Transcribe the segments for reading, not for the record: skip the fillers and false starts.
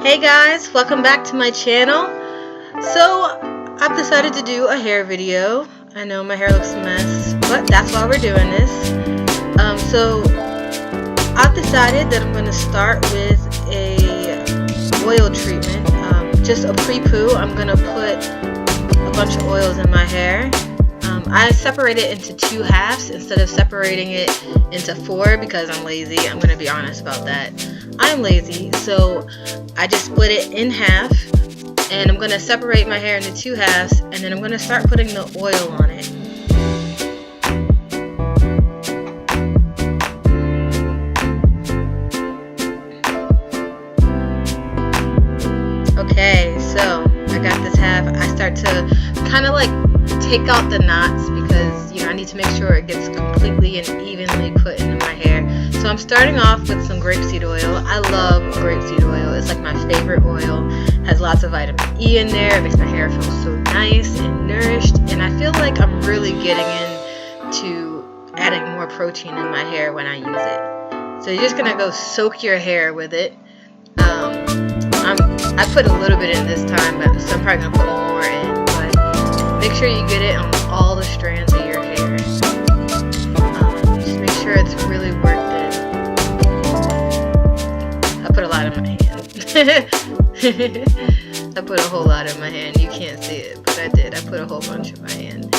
Hey guys, welcome back to my channel. So I've decided to do a hair video. I know my hair looks a mess, but that's why we're doing this. So I've decided that I'm going to start with a oil treatment, just a pre-poo. I'm going to put a bunch of oils in my hair. I separate it into two halves instead of separating it into four because I'm lazy. I'm going to be honest about that. I'm lazy, so I just split it in half, and I'm going to separate my hair into two halves, and then I'm going to start putting the oil on it. Okay, so I got this half. I start to kind of like take out the knots because, you know, I need to make sure it gets completely and evenly put into my hair. So I'm starting off with some grapeseed oil. I love grapeseed oil. It's like my favorite oil. It has lots of vitamin E in there. It makes my hair feel so nice and nourished. And I feel like I'm really getting into adding more protein in my hair when I use it. So you're just going to go soak your hair with it. I put a little bit in this time, but so I'm probably going to put more in. But make sure you get it on all the strands of your hair. Just make sure it's really worth it. I put a lot in my hand. I put a whole lot in my hand. You can't see it, but I did. I put a whole bunch in my hand.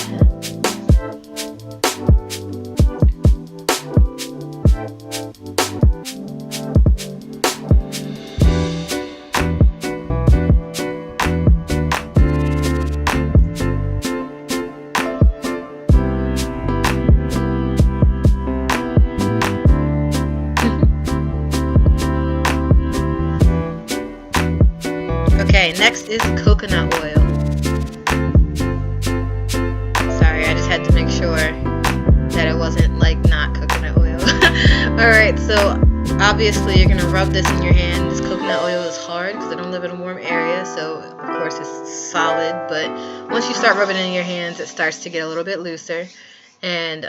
Okay, next is coconut oil. Sorry, I just had to make sure that it wasn't like not coconut oil. Alright, so obviously you're going to rub this in your hand. This coconut oil is hard because I don't live in a warm area, so of course it's solid, but once you start rubbing it in your hands, it starts to get a little bit looser. And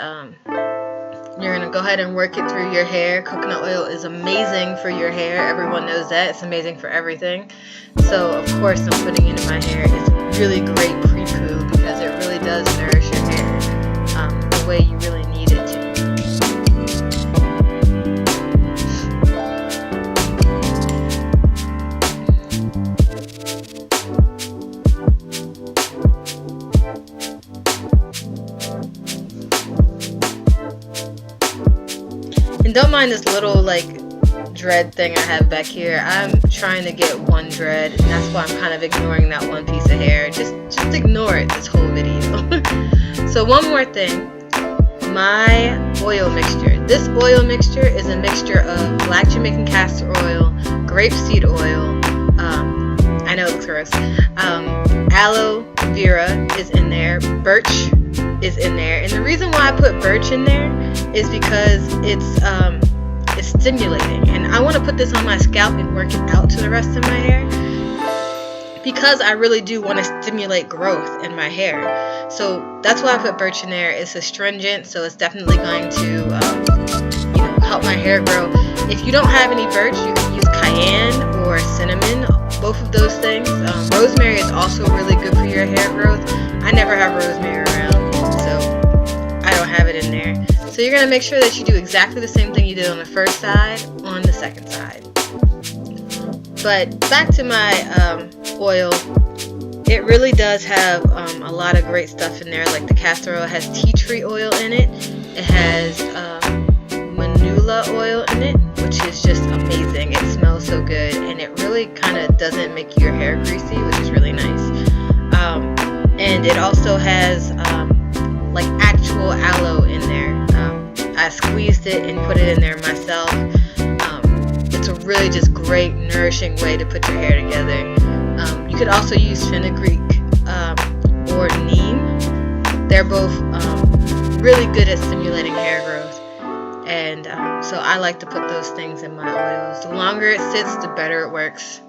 you're going to go ahead and work it through your hair. Coconut oil is amazing for your hair. Everyone knows that. It's amazing for everything. So, of course, I'm putting it in my hair. It's a really great pre-poo because it really does nourish your hair the way you really need it to. And don't mind this little like dread thing I have back here. I'm trying to get one dread, and that's why I'm kind of ignoring that one piece of hair. Just ignore it this whole video. So one more thing, my oil mixture. This oil mixture is a mixture of black Jamaican castor oil, grapeseed oil, I know it looks gross, aloe vera is in there, birch is in there, and the reason why I put birch in there is because it's stimulating, and I want to put this on my scalp and work it out to the rest of my hair because I really do want to stimulate growth in my hair. So that's why I put birch in there. It's astringent, so it's definitely going to help my hair grow. If you don't have any birch, you can use cayenne or cinnamon, both of those things. Rosemary is also really good for your hair growth. I never have rosemary around, so I don't have it in there. So you're going to make sure that you do exactly the same thing you did on the first side on the second side. But back to my oil, it really does have a lot of great stuff in there. Like the castor oil has tea tree oil in it. It has marula oil in it, which is just amazing. It smells so good, and it really kind of doesn't make your hair greasy, which is really nice. And it also has like actual aloe in there. I squeezed it and put it in there myself. It's a really just great nourishing way to put your hair together. You could also use fenugreek or neem. They're both really good at stimulating hair growth, and so I like to put those things in my oils. The longer it sits, the better it works.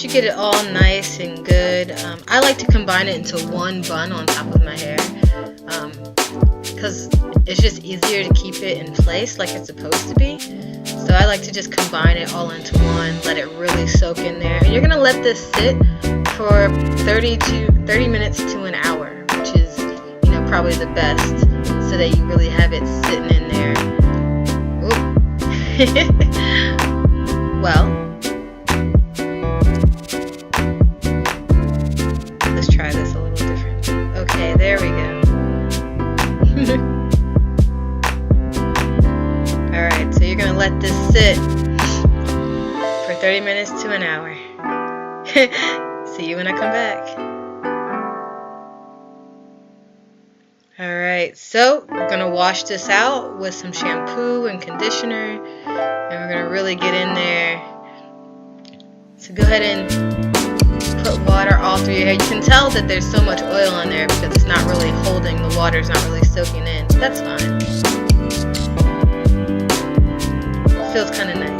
you get it all nice and good, I like to combine it into one bun on top of my hair, because it's just easier to keep it in place like it's supposed to be. So I like to just combine it all into one, let it really soak in there. And you're going to let this sit for 30 minutes to an hour, which is, you know, probably the best, so that you really have it sitting in there. Well, let's try this a little different. Okay, there we go. Alright, so you're going to let this sit for 30 minutes to an hour. See you when I come back. Alright, so we're going to wash this out with some shampoo and conditioner, and we're going to really get in there. So go ahead and put water all through your hair. You can tell that there's so much oil in there because it's not really holding, the water's not really soaking in. That's fine. Feels kind of nice.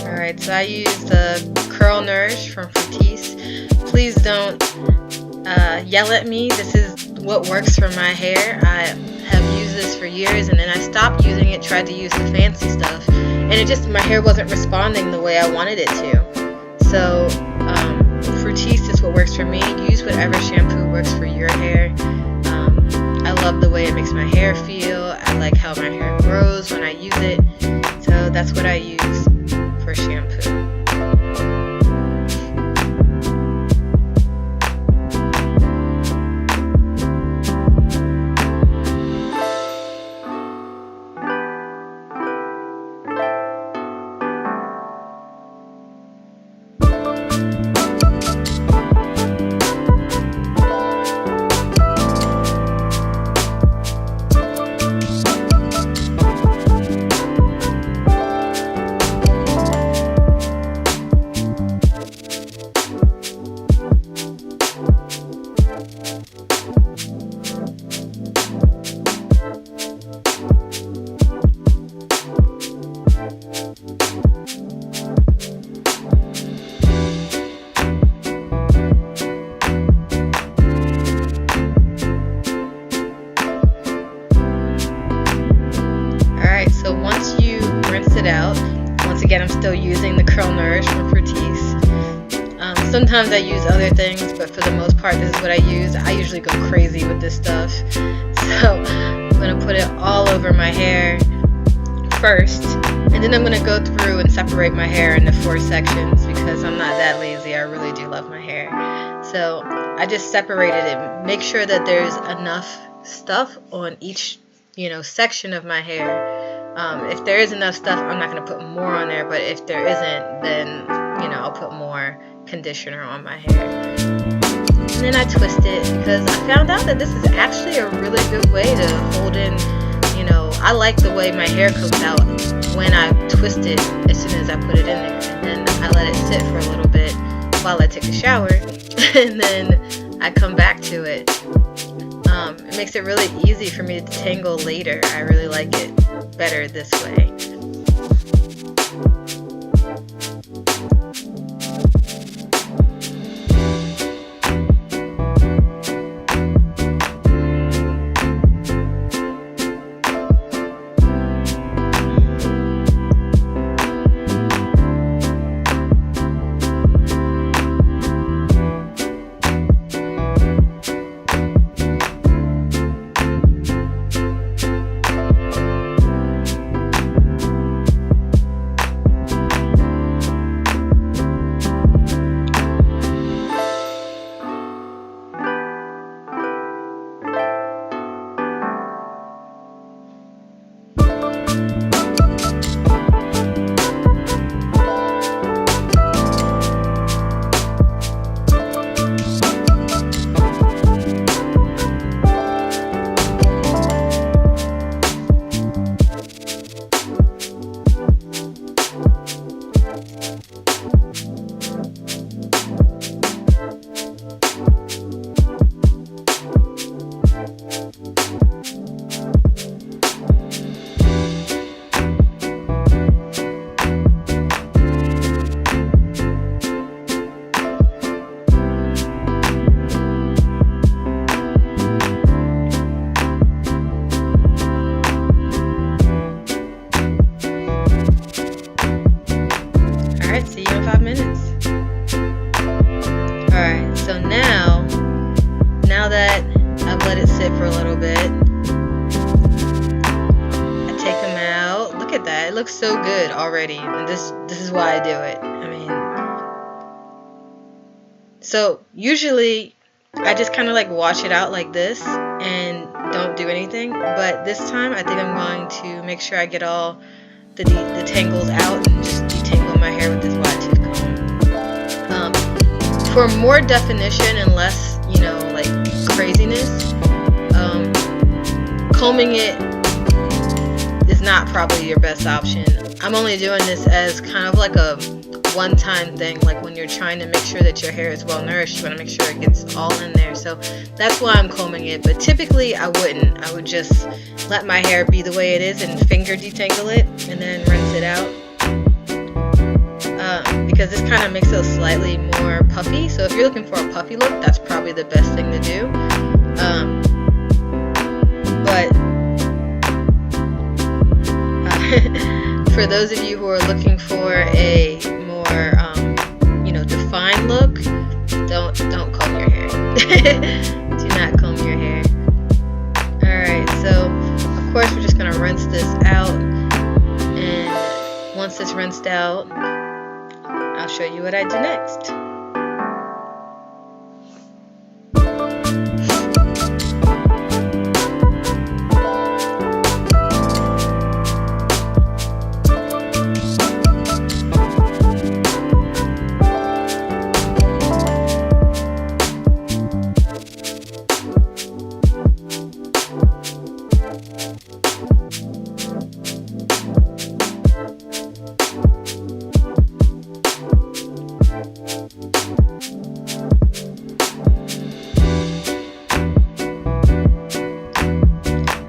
Alright, so I use the Curl Nourish from Fructis. Please don't yell at me. This is what works for my hair. I have used this for years, and then I stopped using it, tried to use the fancy stuff, and it just, my hair wasn't responding the way I wanted it to. So Fructis is what works for me. Use whatever shampoo works for your hair. I love the way it makes my hair feel. I like how my hair grows when I use it. So that's what I use for shampoo. Out. Once again, I'm still using the Curl Nourish from Fructis. Sometimes I use other things, but for the most part, this is what I use. I usually go crazy with this stuff. So I'm going to put it all over my hair first, and then I'm going to go through and separate my hair into 4 sections because I'm not that lazy. I really do love my hair. So I just separated it. Make sure that there's enough stuff on each, section of my hair. If there is enough stuff, I'm not going to put more on there, but if there isn't, then, I'll put more conditioner on my hair. And then I twist it because I found out that this is actually a really good way to hold in, I like the way my hair comes out when I twist it as soon as I put it in there. And then I let it sit for a little bit while I take a shower, and then I come back to it. It makes it really easy for me to detangle later. I really like it better this way. So now that I've let it sit for a little bit, I take them out. Look at that. It looks so good already. And this is why I do it. I mean, so usually I just kind of like wash it out like this and don't do anything. But this time I think I'm going to make sure I get all the tangles out and just detangle my hair with this wide tooth comb. For more definition and less, you know, like craziness, combing it is not probably your best option. I'm only doing this as kind of like a one-time thing, like when you're trying to make sure that your hair is well nourished, you want to make sure it gets all in there. So that's why I'm combing it. But typically I wouldn't. I would just let my hair be the way it is and finger detangle it and then rinse it out. Because this kind of makes it slightly more puffy. So if you're looking for a puffy look, that's probably the best thing to do. But for those of you who are looking for a more, you know, defined look, don't comb your hair. Do not comb your hair. Alright, so of course we're just going to rinse this out. And once it's rinsed out, I'll show you what I do next.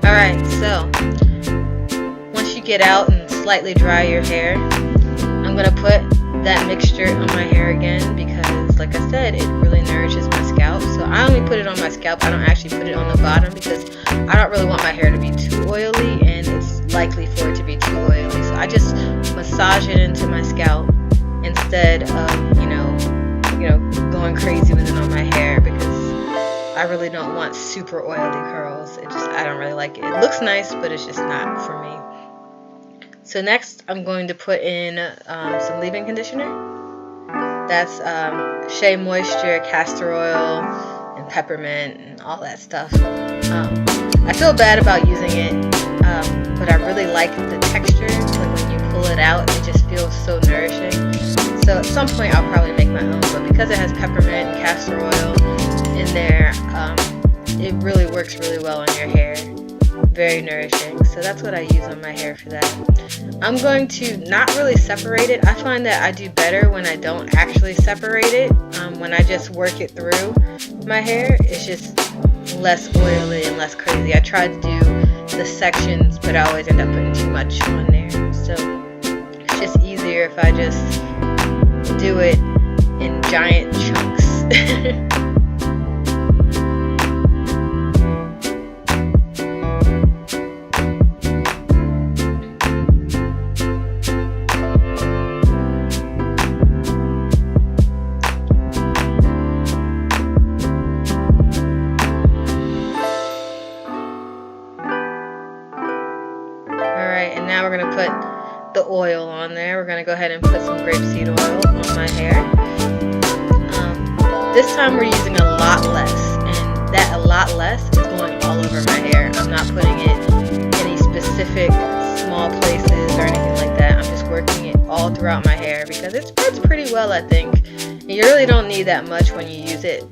Alright, so once you get out and slightly dry your hair, I'm going to put that mixture on my hair again because, like I said, it really nourishes my scalp. So I only put it on my scalp. I don't actually put it on the bottom because I don't really want my hair to be too oily, and it's likely for it to be too oily. So I just massage it into my scalp instead of, you know, going crazy with it on my hair, because I really don't want super oily curls. I don't really like it. It looks nice, but it's just not for me. So next, I'm going to put in some leave-in conditioner. That's Shea Moisture, castor oil, and peppermint, and all that stuff. I feel bad about using it, but I really like the texture. Like when you pull it out, it just feels so nourishing. So at some point, I'll probably make my own. But because it has peppermint and castor oil in there, it really works really well on your hair. Very nourishing. So that's what I use on my hair for that. I'm going to not really separate it. I find that I do better when I don't actually separate it. When I just work it through my hair, it's just less oily and less crazy. I try to do the sections, but I always end up putting too much on there. So it's just easier if I just do it in giant chunks. And now we're going to put the oil on there. We're going to go ahead and put some grapeseed oil on my hair. This time we're using a lot less, and that a lot less is going all over my hair. I'm not putting it in any specific small places or anything like that. I'm just working it all throughout my hair because it spreads pretty well, I think. And you really don't need that much when you use it.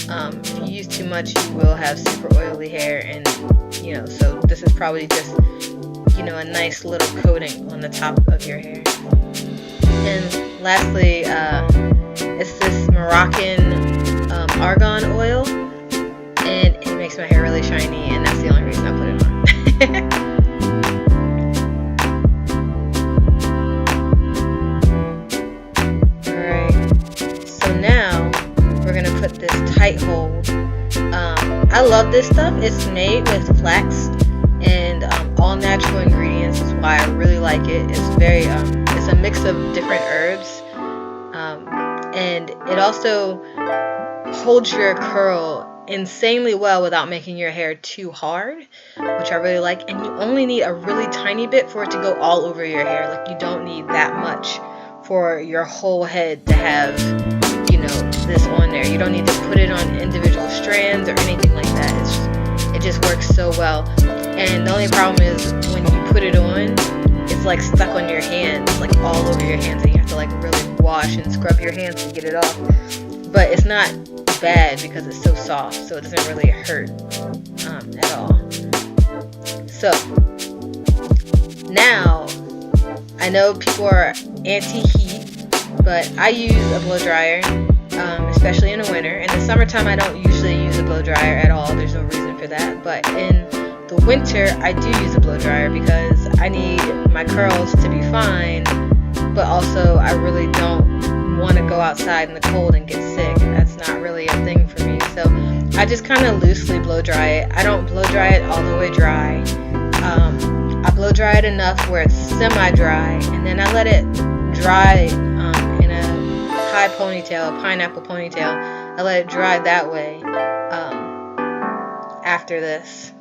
If you use too much, you will have super oily hair, and so this is probably just a nice little coating on the top of your hair. And lastly, it's this Moroccan argan oil, and it makes my hair really shiny, and that's the only reason I put it on. Alright, so now we're going to put this tight hold. I love this stuff. It's made with flax and all natural ingredients. That's why I really like it. It's very it's a mix of different herbs, and it also holds your curl insanely well without making your hair too hard, which I really like. And you only need a really tiny bit for it to go all over your hair. Like, you don't need that much for your whole head to have, you know, this on there. You don't need to put it on individual strands or anything like that. It just works so well. And the only problem is when you put it on, it's like stuck on your hands, like all over your hands, and you have to like really wash and scrub your hands to get it off. But it's not bad because it's so soft, so it doesn't really hurt at all. So now I know people are anti-heat, but I use a blow dryer, especially in the winter. In the summertime I don't usually use a blow dryer at all. There's no reason for that. But in the winter I do use a blow dryer because I need my curls to be fine, but also I really don't want to go outside in the cold and get sick. That's not really a thing for me. So I just kind of loosely blow dry it. I don't blow dry it all the way dry. I blow dry it enough where it's semi-dry, and then I let it dry in a high ponytail, a pineapple ponytail. I let it dry that way after this.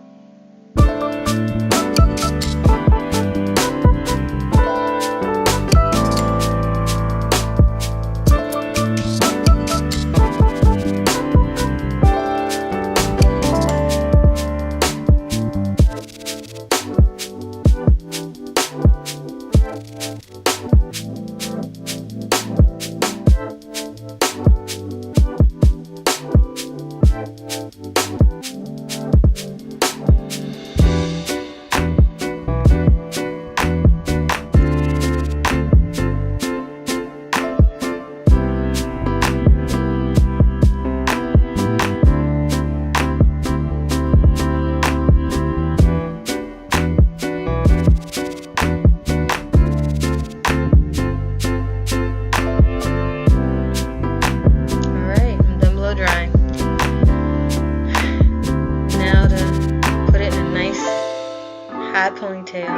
Ponytail.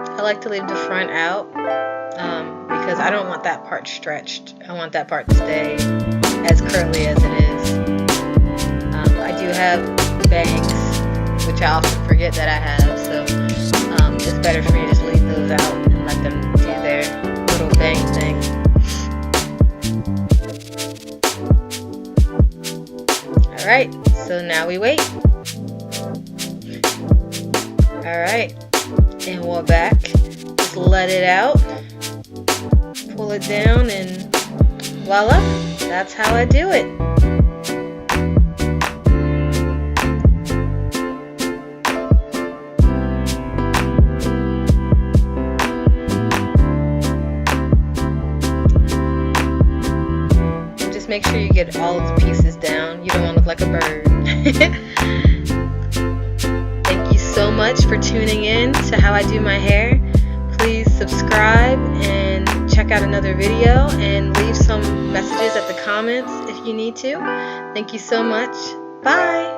I like to leave the front out because I don't want that part stretched. I want that part to stay as curly as it is. I do have bangs, which I often forget that I have, so it's better for me to just leave those out and let them do their little bang thing. Alright, so now we wait. Alright, and we're back. Just let it out. Pull it down and voila, that's how I do it. Make sure you get all of the pieces down. You don't want to look like a bird. Thank you so much for tuning in to how I do my hair. Please subscribe and check out another video and leave some messages at the comments if you need to. Thank you so much. Bye.